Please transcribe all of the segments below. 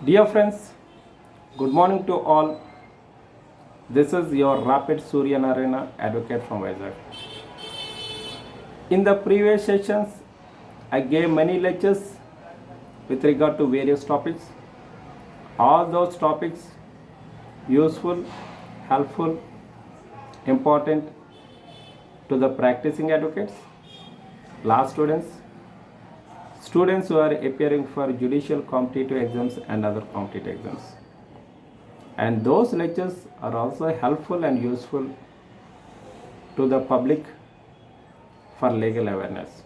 Dear friends, good morning to all. This is your RAPETI SURYANARAYANA advocate from Vizag. In the previous sessions, I gave many lectures with regard to various topics. All those topics useful, helpful, important to the practicing advocates, law students, students who are appearing for judicial competitive exams and other competitive exams. And those lectures are also helpful and useful to the public for legal awareness.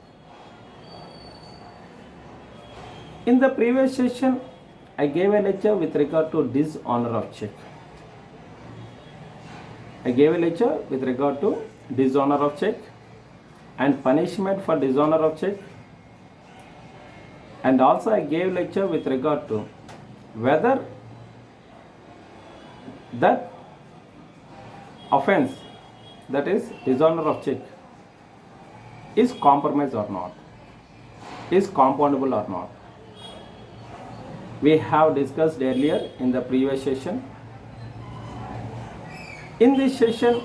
In the previous session, I gave a lecture with regard to dishonor of cheque. And punishment for dishonor of cheque. And also I gave lecture with regard to whether that offense, that is dishonor of cheque, is compromised or not, is compoundable or not. We have discussed earlier in the previous session. In this session,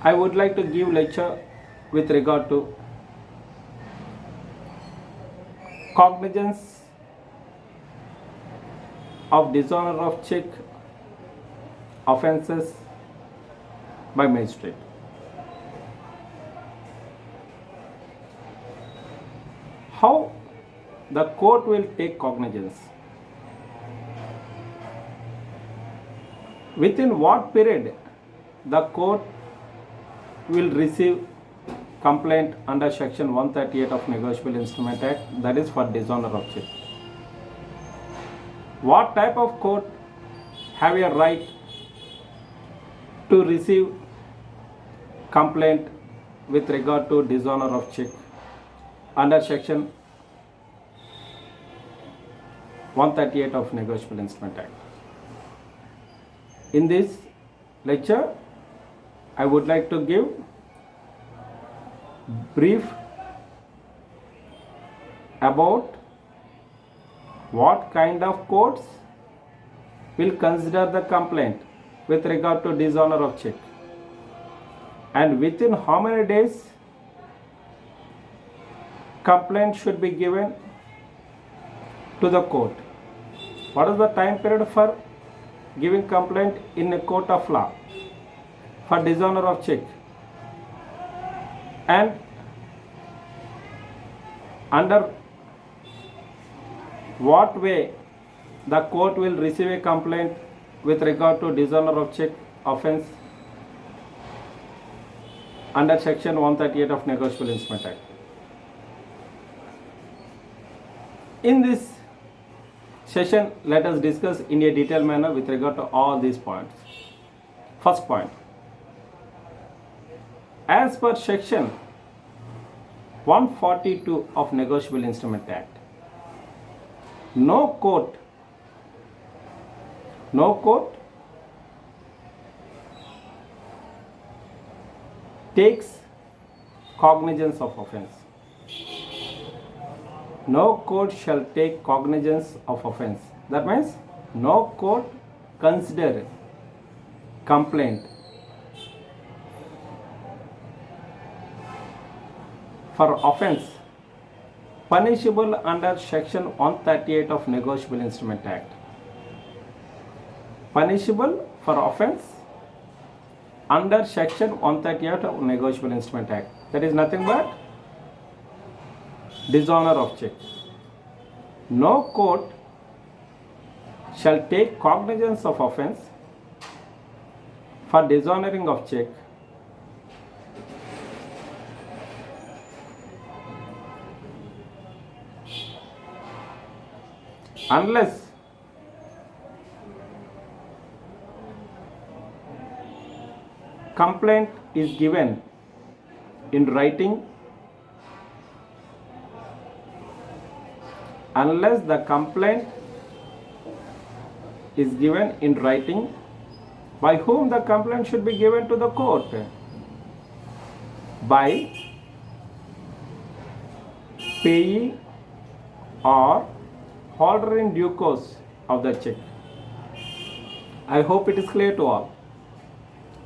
I would like to give lecture with regard to cognizance of dishonor of cheque offences by magistrate. How the court will take cognizance? Within what period the court will receive complaint under section 138 of Negotiable Instrument Act, that is for dishonor of cheque? What type of court have a right to receive complaint with regard to dishonor of cheque under section 138 of Negotiable Instrument Act? In this lecture, I would like to give brief about what kind of courts will consider the complaint with regard to dishonor of cheque, and within how many days complaint should be given to the court. What is the time period for giving complaint in a court of law for dishonor of cheque, and under what way the court will receive a complaint with regard to dishonor of cheque offense under section 138 of Negotiable Instrument Act. In this session, let us discuss in a detailed manner with regard to all these points. First point, as per section 142 of Negotiable Instrument Act, no court takes cognizance of offense. No court shall take cognizance of offense. That means no court consider complaint for offense punishable under section 138 of Negotiable Instrument Act. Punishable for offense under section 138 of Negotiable Instrument Act. That is nothing but dishonor of cheque. No court shall take cognizance of offense for dishonoring of cheque unless complaint is given in writing, unless the complaint is given in writing. By whom the complaint should be given to the court? By payee or holder in due course of the check. I hope it is clear to all.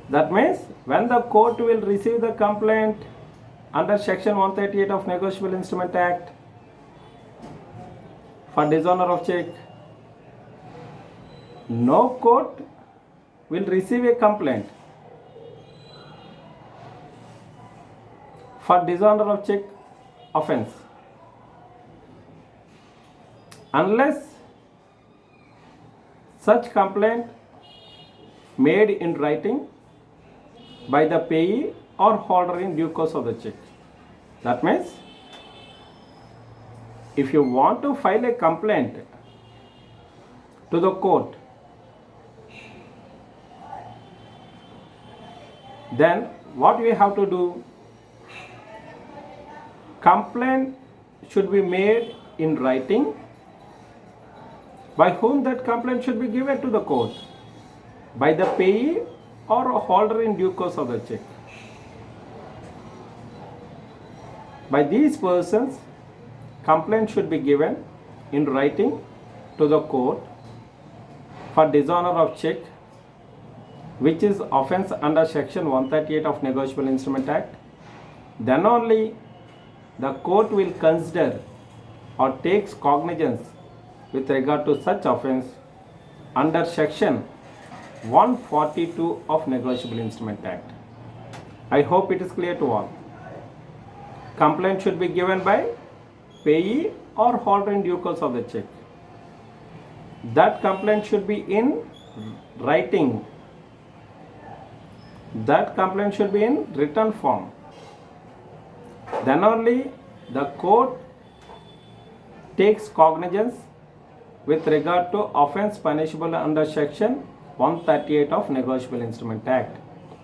That means when the court will receive the complaint under section 138 of Negotiable Instrument Act for dishonour of check, no court will receive a complaint for dishonour of check offence unless such complaint made in writing by the payee or holder in due course of the check. That means if you want to file a complaint to the court, then what we have to do? Complaint should be made in writing. By whom that complaint should be given to the court? By the payee or a holder in due course of the check. By these persons, complaint should be given in writing to the court for dishonour of check, which is offence under section 138 of Negotiable Instrument Act. Then only the court will consider or takes cognizance with regard to such offence under section 142 of Negotiable Instrument Act. I hope it is clear to all. Complaint should be given by payee or holder in due course of the check. That complaint should be in writing. That complaint should be in written form. Then only the court takes cognizance with regard to offence punishable under section 138 of Negotiable Instrument Act.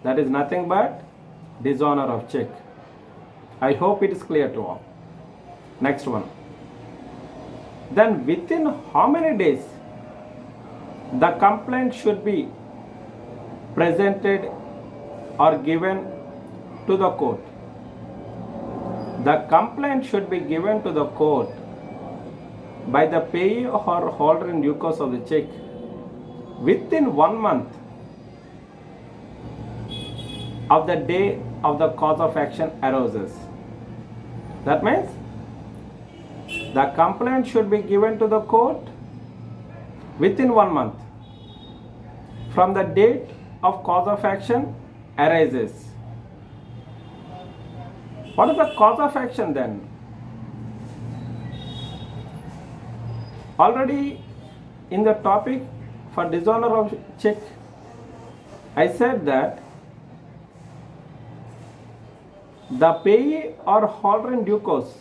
That is nothing but dishonour of check. I hope it is clear to all. Next one. Then within how many days the complaint should be presented or given to the court? The complaint should be given to the court by the payee or holder in due course of the check within 1 month of the day of the cause of action arises. That means the complaint should be given to the court within 1 month from the date of cause of action arises. What is the cause of action then? Already in the topic for dishonour of check, I said that the payee or holder in due course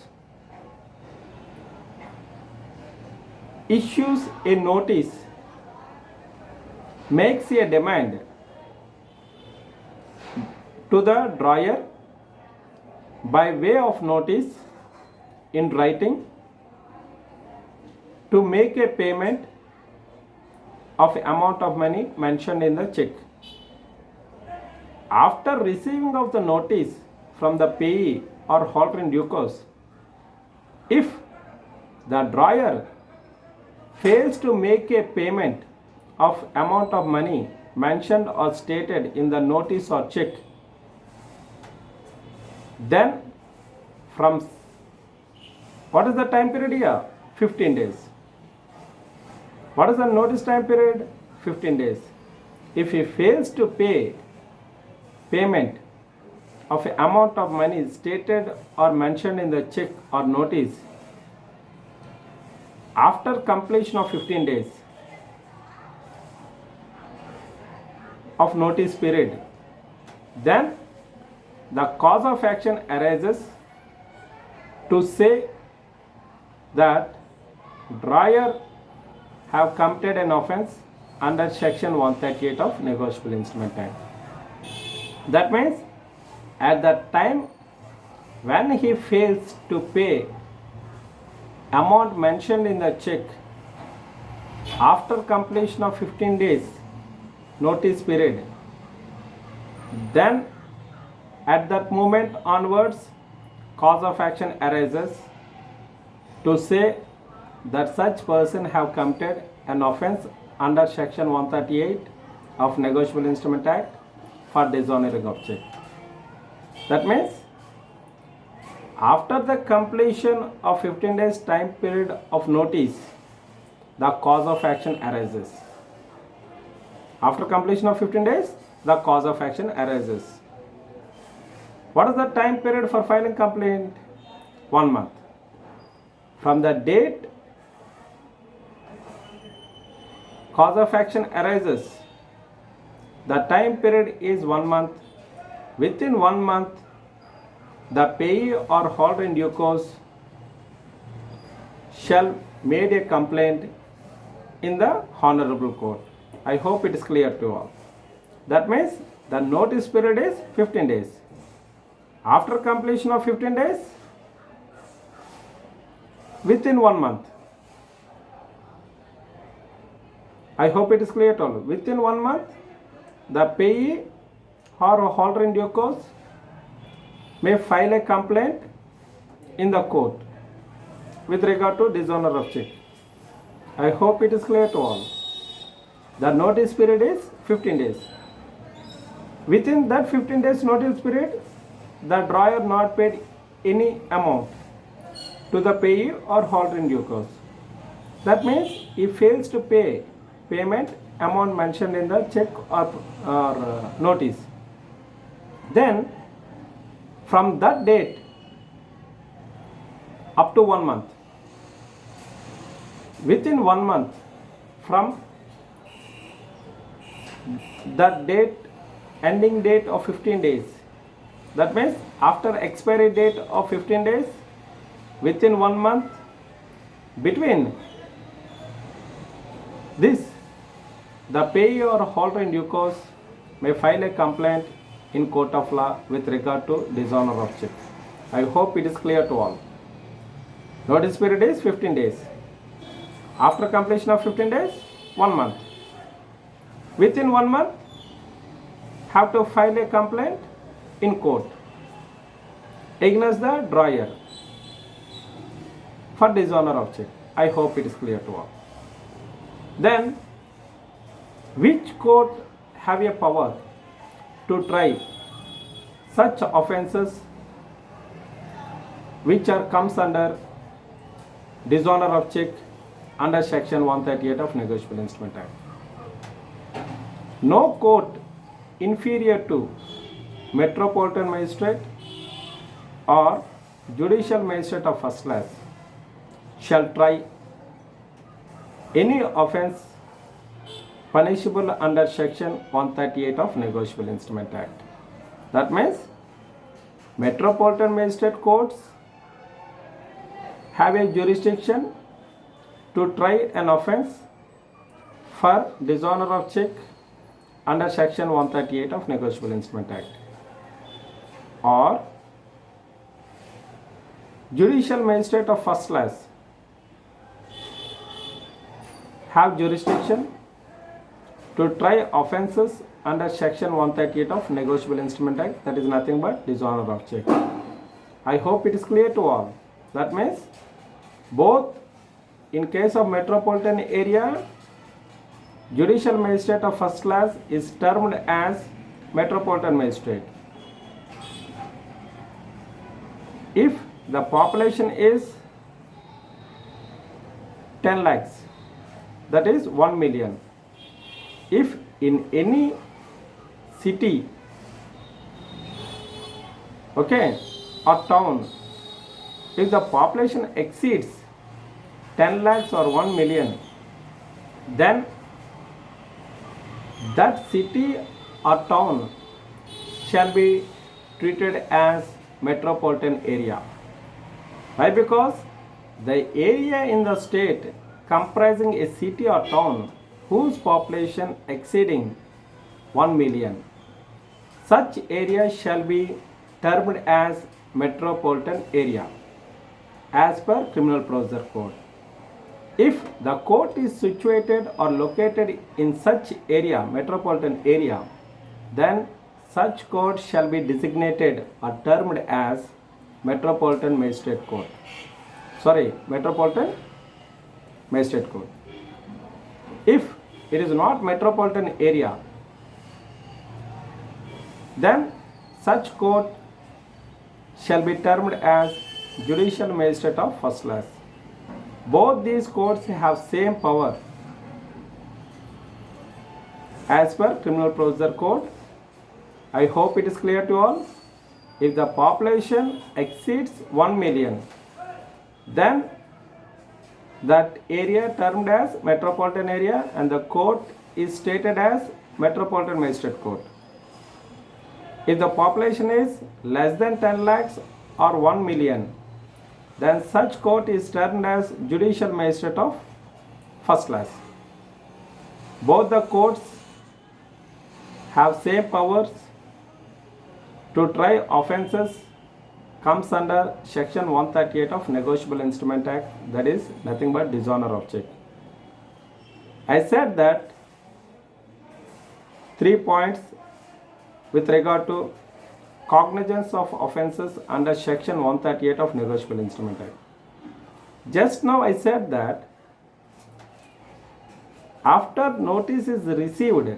issues a notice, makes a demand to the drawer by way of notice in writing to make a payment of amount of money mentioned in the check. After receiving of the notice from the payee or holder in due course, if the drawer fails to make a payment of amount of money mentioned or stated in the notice or check, then from what is the time period here? 15 days. What is the notice time period? 15 days. If he fails to pay payment of amount of money stated or mentioned in the check or notice after completion of 15 days of notice period, then the cause of action arises to say that drawer have committed an offence under section 138 of Negotiable Instrument Act. That means at that time when he fails to pay amount mentioned in the check after completion of 15 days notice period, then at that moment onwards cause of action arises to say that such person have committed an offence under section 138 of Negotiable Instrument Act for dishonoring of check. That means after the completion of 15 days time period of notice, the cause of action arises. After completion of 15 days, the cause of action arises. What is the time period for filing complaint? 1 month. From the date cause of action arises, the time period is 1 month. Within 1 month, the payee or holder in due course shall make a complaint in the honorable court. I hope it is clear to all. That means the notice period is 15 days. After completion of 15 days, within 1 month. I hope it is clear to all. Within 1 month, the payee or holder in due course may file a complaint in the court with regard to dishonor of check. I hope it is clear to all. The notice period is 15 days. Within that 15 days notice period, the drawer not paid any amount to the payee or holder in due course. That means he fails to pay payment amount mentioned in the check or notice. Then from that date up to 1 month, within 1 month from that date, ending date of 15 days, that means after expiry date of 15 days, within 1 month, between this, the payee or holder in due course may file a complaint in court of law with regard to dishonor of check. I hope it is clear to all. Notice period is 15 days. After completion of 15 days, 1 month. Within 1 month, have to file a complaint in court against the drawer for dishonor of check. I hope it is clear to all. Then, which court have a power to try such offences which comes under dishonor of check under section 138 of Negotiable Instrument Act? No court inferior to Metropolitan Magistrate or Judicial Magistrate of first class shall try any offence punishable under section 138 of Negotiable Instrument Act. That means Metropolitan Magistrate courts have a jurisdiction to try an offence for dishonor of check under section 138 of Negotiable Instrument Act, or Judicial Magistrate of first class have jurisdiction to try offences under section 138 of Negotiable Instrument Act, that is nothing but dishonor of check. I hope it is clear to all. That means both in case of metropolitan area, Judicial Magistrate of first class is termed as Metropolitan Magistrate. If the population is 10 lakhs, that is 1 million. If in any city, okay, or town, if the population exceeds 10 lakhs or 1 million, then that city or town shall be treated as metropolitan area. Why? Because the area in the state comprising a city or town whose population exceeding 1 million, such area shall be termed as metropolitan area as per Criminal Procedure Code. If the court is situated or located in such area, metropolitan area, then such court shall be designated or termed as Metropolitan Magistrate Court. Metropolitan magistrate court. If it is not metropolitan area, then such court shall be termed as judicial magistrate of first class. Both these courts have same power as per Criminal Procedure Code. I hope it is clear to all. If the population exceeds 1 million, then that area termed as metropolitan area and the court is stated as Metropolitan Magistrate Court. If the population is less than 10 lakhs or 1 million, then such court is termed as Judicial Magistrate of first class. Both the courts have same powers to try offences comes under section 138 of Negotiable Instrument Act, that is nothing but dishonour of cheque. I said that 3 points with regard to cognizance of offences under section 138 of Negotiable Instrument Act. Just now I said that after notice is received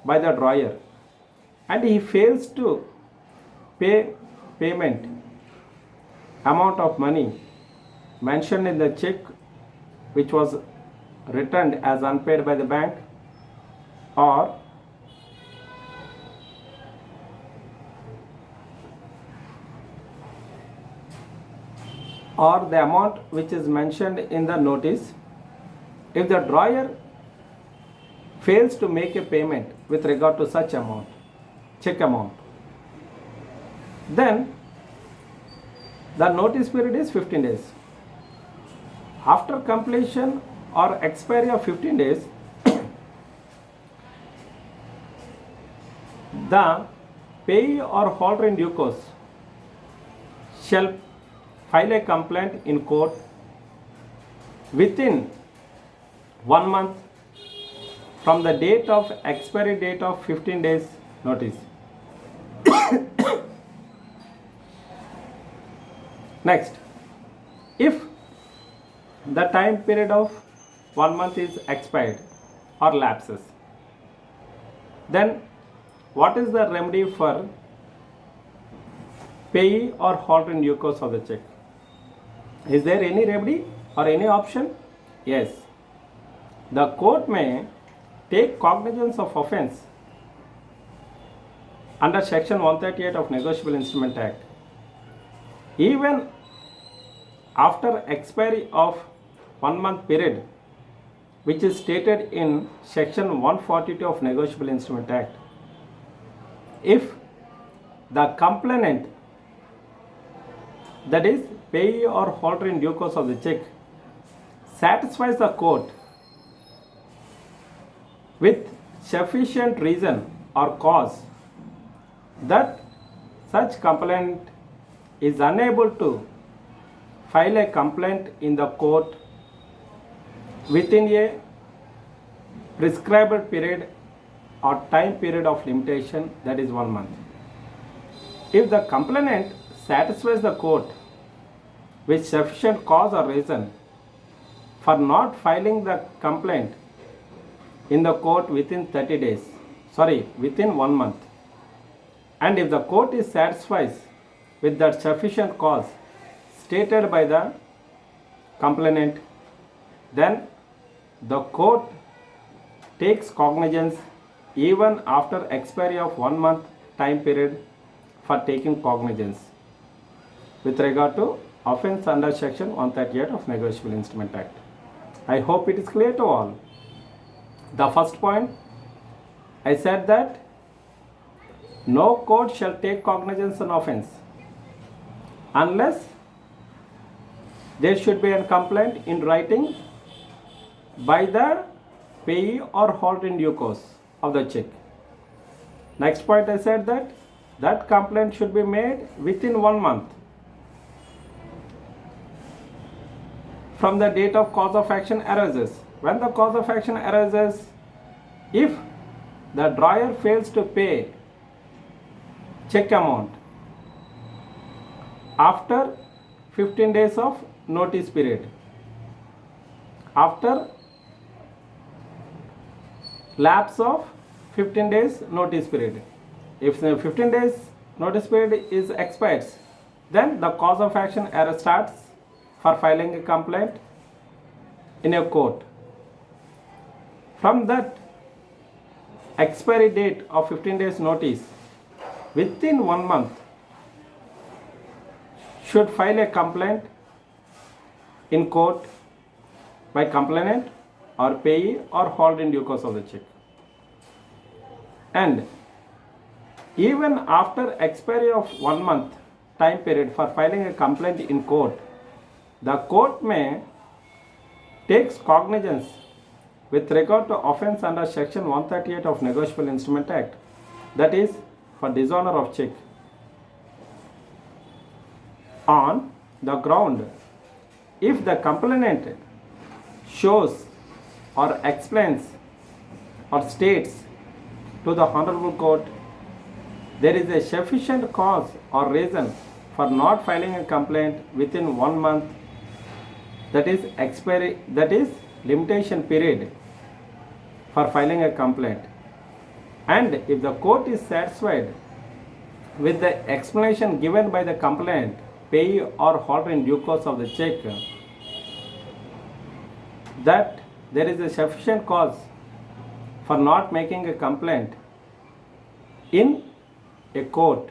by the drawer and he fails to payment amount of money mentioned in the check which was returned as unpaid by the bank, or the amount which is mentioned in the notice, if the drawer fails to make a payment with regard to such amount, check amount, then the notice period is 15 days. After completion or expiry of 15 days, the payee or holder in due course shall file a complaint in court within 1 month from the date of expiry date of 15 days notice. Next, if the time period of 1 month is expired or lapses, then what is the remedy for payee or holder in due course of the check? Is there any remedy or any option? Yes. The court may take cognizance of offence under section 138 of Negotiable Instrument Act even after expiry of 1 month period, which is stated in section 142 of Negotiable Instrument Act. If the complainant, that is payee or holder in due course of the check, satisfies the court with sufficient reason or cause that such complainant is unable to file a complaint in the court within a prescribed period or time period of limitation, that is 1 month. If the complainant satisfies the court with sufficient cause or reason for not filing the complaint in the court within 30 days, within 1 month, and if the court is satisfied with that sufficient cause stated by the complainant, then the court takes cognizance even after expiry of 1 month time period for taking cognizance with regard to offence under section 138 of Negotiable Instrument Act. I hope it is clear to all. The first point, I said that no court shall take cognizance on offence unless there should be a complaint in writing by the payee or holder in due course of the check. Next point, I said that that complaint should be made within 1 month from the date of cause of action arises. When the cause of action arises, if the drawer fails to pay check amount after 15 days of notice period, after lapse of 15 days notice period. If the 15 days notice period is expires, then the cause of action error starts for filing a complaint in a court. From that expiry date of 15 days notice, within 1 month should file a complaint in court by complainant or payee or holder in due course of the check. And even after expiry of 1 month time period for filing a complaint in court, the court may take cognizance with regard to offence under section 138 of Negotiable Instrument Act, that is for dishonour of cheque, on the ground if the complainant shows or explains or states to the Honorable Court there is a sufficient cause or reason for not filing a complaint within 1 month, that is expiry, that is limitation period for filing a complaint. And if the court is satisfied with the explanation given by the complainant, payee or holder in due course of the check, that there is a sufficient cause for not making a complaint in a court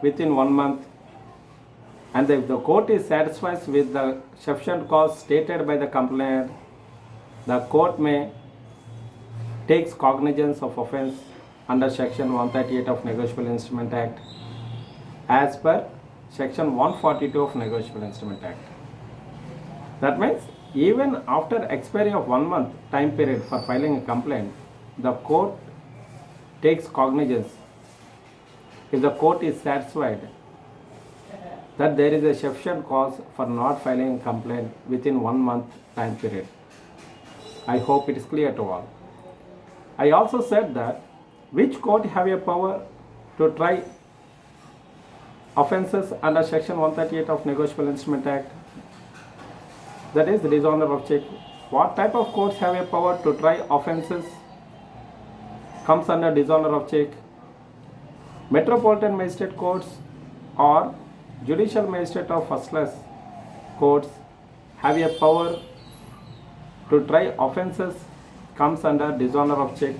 within 1 month, and if the court is satisfied with the sufficient cause stated by the complainant, the court may take cognizance of offence under section 138 of Negotiable Instrument Act as per section 142 of Negotiable Instrument Act. That means even after expiry of 1 month time period for filing a complaint, the court takes cognizance if the court is satisfied that there is a sufficient cause for not filing a complaint within 1 month time period. I hope it is clear to all. I also said that which court have a power to try offences under section 138 of Negotiable Instrument Act, that is the dishonour of cheque. What type of courts have a power to try offences comes under dishonour of cheque? Metropolitan Magistrate Courts or Judicial Magistrate of First Class Courts have a power to try offences comes under dishonour of cheque.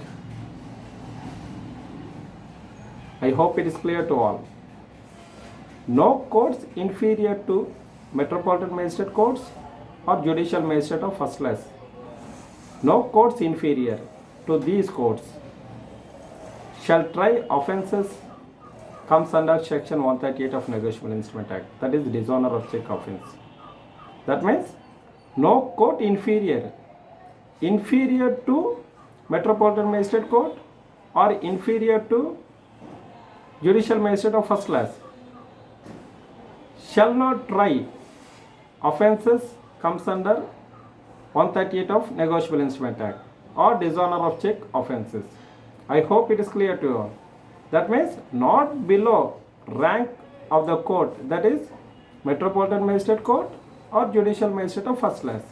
I hope it is clear to all. No courts inferior to Metropolitan Magistrate Courts or Judicial Magistrate of First Class. No courts inferior to these courts shall try offences comes under section 138 of Negotiable Instrument Act, that is dishonour of cheque offence. That means no court inferior to Metropolitan Magistrate Court or inferior to Judicial Magistrate of First Class shall not try offences comes under 138 of Negotiable Instrument Act or dishonour of cheque offences. I hope it is clear to you all. That means not below rank of the court, that is Metropolitan Magistrate Court or Judicial Magistrate of First Class.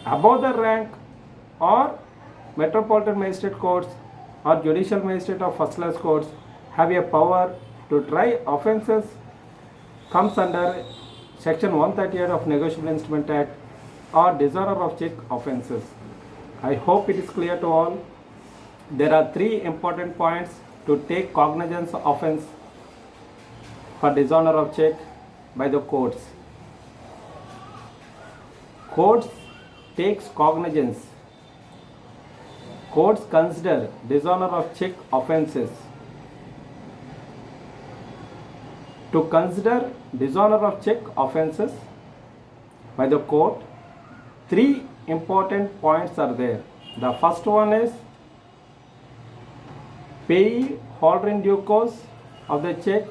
Above the rank or Metropolitan Magistrate Courts or Judicial Magistrate of First Class Courts have a power to try offences comes under section 138 of Negotiable Instrument Act or dishonour of cheque offences. I hope it is clear to all. There are 3 important points to take cognizance of offence for dishonour of cheque by the courts. Courts takes cognizance. Courts consider dishonour of cheque offences. To consider dishonour of cheque offences by the court, 3 important points are there. The first one is payee holder in due course of the cheque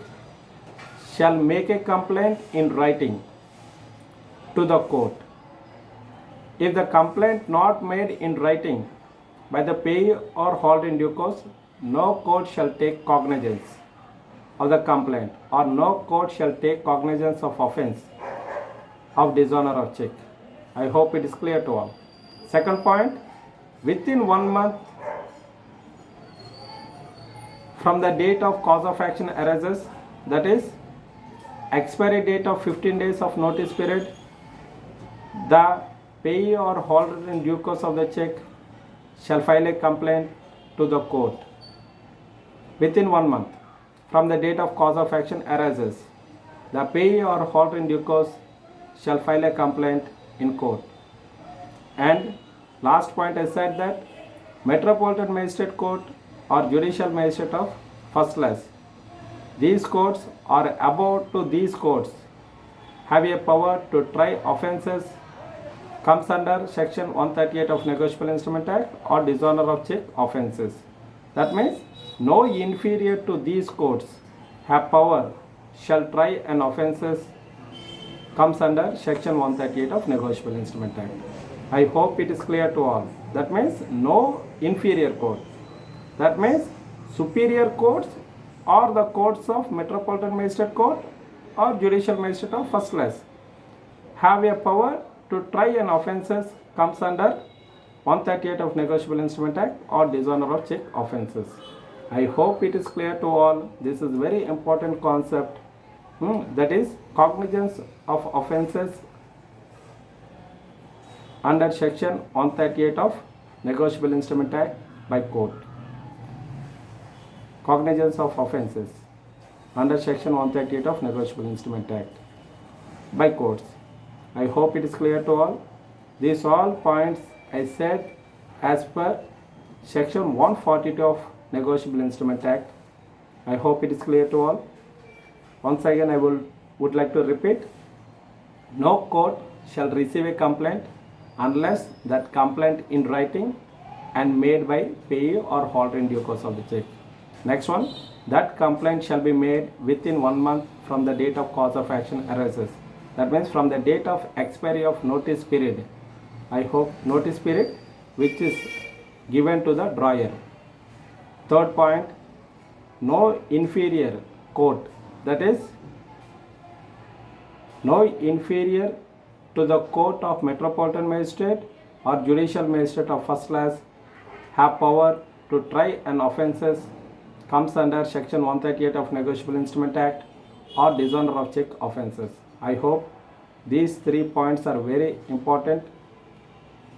shall make a complaint in writing to the court. If the complaint not made in writing by the payee or holder in due course, no court shall take cognizance of the complaint or no court shall take cognizance of offence of dishonour of cheque. I hope it is clear to all. Second point, within 1 month from the date of cause of action arises, that is expiry date of 15 days of notice period, the payee or holder in due course of the check shall file a complaint to the court. Within 1 month from the date of cause of action arises, the payee or holder in due course shall file a complaint in court. And last point, I said that Metropolitan Magistrate Court or Judicial Magistrate of first class, these courts or above to these courts have a power to try offences comes under section 138 of Negotiable Instrument Act or Dishonour of check offences. That means no inferior to these courts have power shall try an offences comes under section 138 of Negotiable Instrument Act. I hope it is clear to all. That means no inferior court. That means superior courts or the courts of Metropolitan Magistrate Court or Judicial Magistrate of first class have a power to try an offences comes under 138 of Negotiable Instrument Act or Dishonour of check offences. I hope it is clear to all. This is very important concept. That is cognizance of offences under section 138 of Negotiable Instrument Act by court. Cognizance of offences under section 138 of Negotiable Instrument Act by courts. I hope it is clear to all. These all points I said as per section 142 of Negotiable Instrument Act. I hope it is clear to all. Once again I would like to repeat, no court shall receive a complaint unless that complaint in writing and made by payee or holder in due course of the check. Next one, that complaint shall be made within 1 month from the date of cause of action arises. That means from the date of expiry of notice period. I hope notice period which is given to the drawer. Third point, no inferior court, that is no inferior to the court of Metropolitan Magistrate or Judicial Magistrate of first class have power to try an offences comes under section 138 of Negotiable Instrument Act or Dishonour of check offences. I hope these 3 points are very important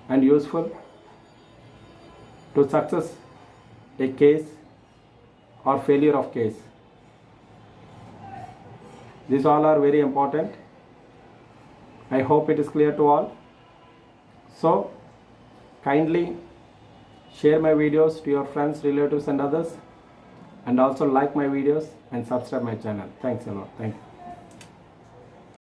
and useful to success a case or failure of case. These all are very important. I hope it is clear to all. So kindly share my videos to your friends, relatives and others, and also like my videos and subscribe my channel. Thanks a lot. Thank you.